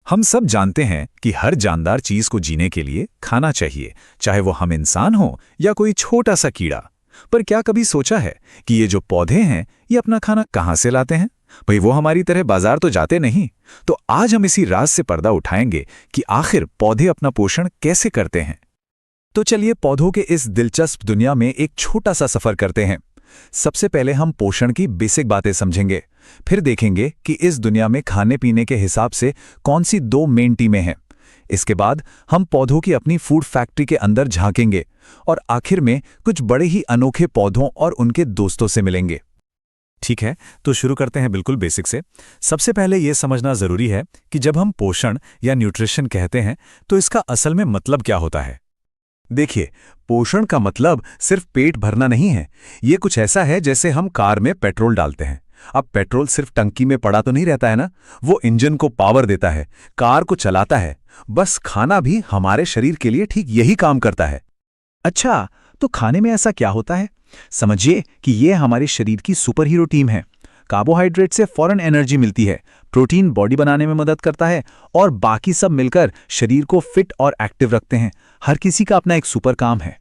हम सब जानते हैं कि हर जानदार चीज को जीने के लिए खाना चाहिए, चाहे वो हम इंसान हो या कोई छोटा सा कीड़ा। पर क्या कभी सोचा है कि ये जो पौधे हैं ये अपना खाना कहाँ से लाते हैं? भाई वो हमारी तरह बाजार तो जाते नहीं। तो आज हम इसी राज से पर्दा उठाएंगे कि आखिर पौधे अपना पोषण कैसे करते हैं। तो चलिए पौधों के इस दिलचस्प दुनिया में एक छोटा सा सफर करते हैं। सबसे पहले हम पोषण की बेसिक बातें समझेंगे, फिर देखेंगे कि इस दुनिया में खाने पीने के हिसाब से कौन सी दो मेन टीमें हैं। इसके बाद हम पौधों की अपनी फूड फैक्ट्री के अंदर झांकेंगे और आखिर में कुछ बड़े ही अनोखे पौधों और उनके दोस्तों से मिलेंगे। ठीक है, तो शुरू करते हैं बिल्कुल बेसिक से। सबसे पहले यह समझना जरूरी है कि जब हम पोषण या न्यूट्रिशन कहते हैं तो इसका असल में मतलब क्या होता है। देखिए, पोषण का मतलब सिर्फ पेट भरना नहीं है। ये कुछ ऐसा है जैसे हम कार में पेट्रोल डालते हैं। अब पेट्रोल सिर्फ टंकी में पड़ा तो नहीं रहता है ना, वो इंजन को पावर देता है, कार को चलाता है। बस खाना भी हमारे शरीर के लिए ठीक यही काम करता है। अच्छा, तो खाने में ऐसा क्या होता है? समझिए कि ये हमारे शरीर की सुपर हीरो टीम है। कार्बोहाइड्रेट से फौरन एनर्जी मिलती है, प्रोटीन बॉडी बनाने में मदद करता है और बाकी सब मिलकर शरीर को फिट और एक्टिव रखते हैं। हर किसी का अपना एक सुपर काम है।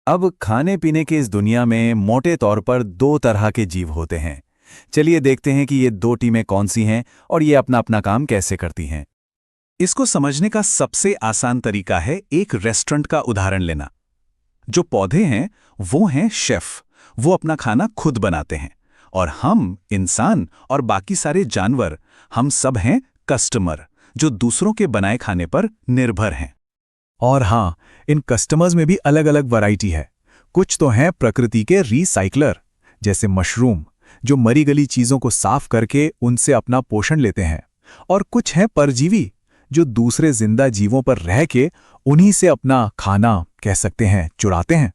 अब खाने पीने की इस दुनिया में मोटे तौर पर दो तरह के जीव होते हैं। चलिए देखते हैं कि ये दो टीमें कौन सी हैं और ये अपना अपना काम कैसे करती हैं। इसको समझने का सबसे आसान तरीका है एक रेस्टोरेंट का उदाहरण लेना। जो पौधे हैं वो हैं शेफ, वो अपना खाना खुद बनाते हैं, और हम इंसान और बाकी सारे जानवर, हम सब हैं कस्टमर, जो दूसरों के बनाए खाने पर निर्भर हैं। और हाँ, इन कस्टमर्स में भी अलग अलग वैरायटी है। कुछ तो हैं प्रकृति के रीसाइक्लर, जैसे मशरूम, जो मरी गली चीजों को साफ करके उनसे अपना पोषण लेते हैं, और कुछ हैं परजीवी, जो दूसरे जिंदा जीवों पर रह के उन्हीं से अपना खाना, कह सकते हैं, चुराते हैं।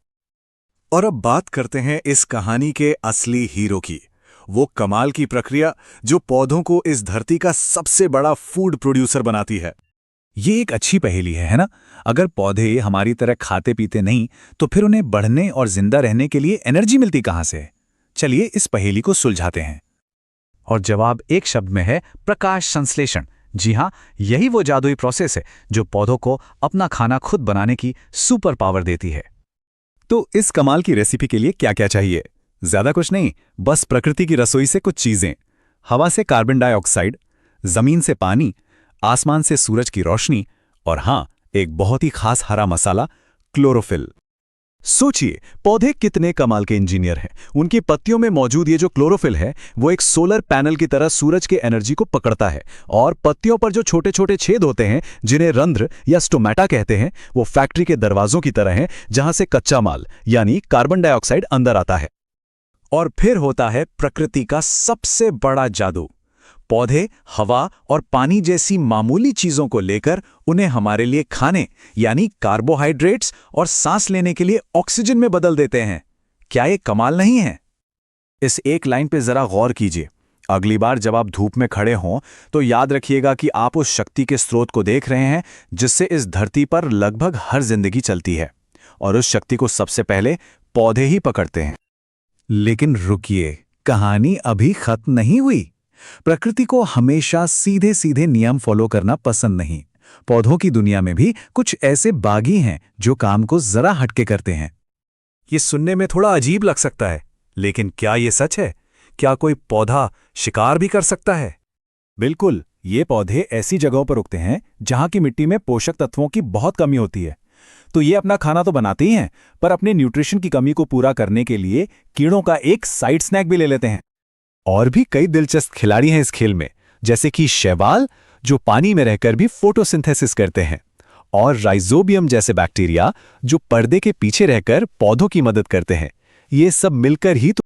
और अब बात करते हैं इस कहानी के असली हीरो की, वो कमाल की प्रक्रिया जो पौधों को इस धरती का सबसे बड़ा फूड प्रोड्यूसर बनाती है। ये एक अच्छी पहेली है ना? अगर पौधे हमारी तरह खाते पीते नहीं तो फिर उन्हें बढ़ने और जिंदा रहने के लिए एनर्जी मिलती कहां से? चलिए इस पहेली को सुलझाते हैं। और जवाब एक शब्द में है, प्रकाश संश्लेषण। जी हां, यही वो जादुई प्रोसेस है जो पौधों को अपना खाना खुद बनाने की सुपर पावर देती है। तो इस कमाल की रेसिपी के लिए क्या क्या चाहिए? ज्यादा कुछ नहीं, बस प्रकृति की रसोई से कुछ चीजें। हवा से कार्बन डाइऑक्साइड, जमीन से पानी, आसमान से सूरज की रोशनी, और हां, एक बहुत ही खास हरा मसाला, क्लोरोफिल। सोचिए, पौधे कितने कमाल के इंजीनियर हैं। उनकी पत्तियों में मौजूद ये जो क्लोरोफिल है वो एक सोलर पैनल की तरह सूरज के एनर्जी को पकड़ता है, और पत्तियों पर जो छोटे छोटे छेद होते हैं जिन्हें रंध्र या स्टोमेटा कहते हैं, वो फैक्ट्री के दरवाजों की तरह हैं जहां से कच्चा माल यानी कार्बन डाइऑक्साइड अंदर आता है। और फिर होता है प्रकृति का सबसे बड़ा जादू। पौधे हवा और पानी जैसी मामूली चीजों को लेकर उन्हें हमारे लिए खाने यानी कार्बोहाइड्रेट्स और सांस लेने के लिए ऑक्सीजन में बदल देते हैं। क्या ये कमाल नहीं है? इस एक लाइन पे जरा गौर कीजिए। अगली बार जब आप धूप में खड़े हों तो याद रखिएगा कि आप उस शक्ति के स्रोत को देख रहे हैं जिससे इस धरती पर लगभग हर जिंदगी चलती है, और उस शक्ति को सबसे पहले पौधे ही पकड़ते हैं। लेकिन रुकिए, कहानी अभी खत्म नहीं हुई। प्रकृति को हमेशा सीधे सीधे नियम फॉलो करना पसंद नहीं। पौधों की दुनिया में भी कुछ ऐसे बागी हैं जो काम को जरा हटके करते हैं। ये सुनने में थोड़ा अजीब लग सकता है, लेकिन क्या ये सच है? क्या कोई पौधा शिकार भी कर सकता है? बिल्कुल, ये पौधे ऐसी जगहों पर उगते हैं जहां की मिट्टी में पोषक तत्वों की बहुत कमी होती है। तो ये अपना खाना तो बनाते ही हैं, पर अपने न्यूट्रिशन की कमी को पूरा करने के लिए कीड़ों का एक साइड स्नैक भी ले लेते हैं। और भी कई दिलचस्प खिलाड़ी हैं इस खेल में, जैसे कि शैवाल, जो पानी में रहकर भी फोटोसिंथेसिस करते हैं, और राइजोबियम जैसे बैक्टीरिया, जो पर्दे के पीछे रहकर पौधों की मदद करते हैं। ये सब मिलकर ही तो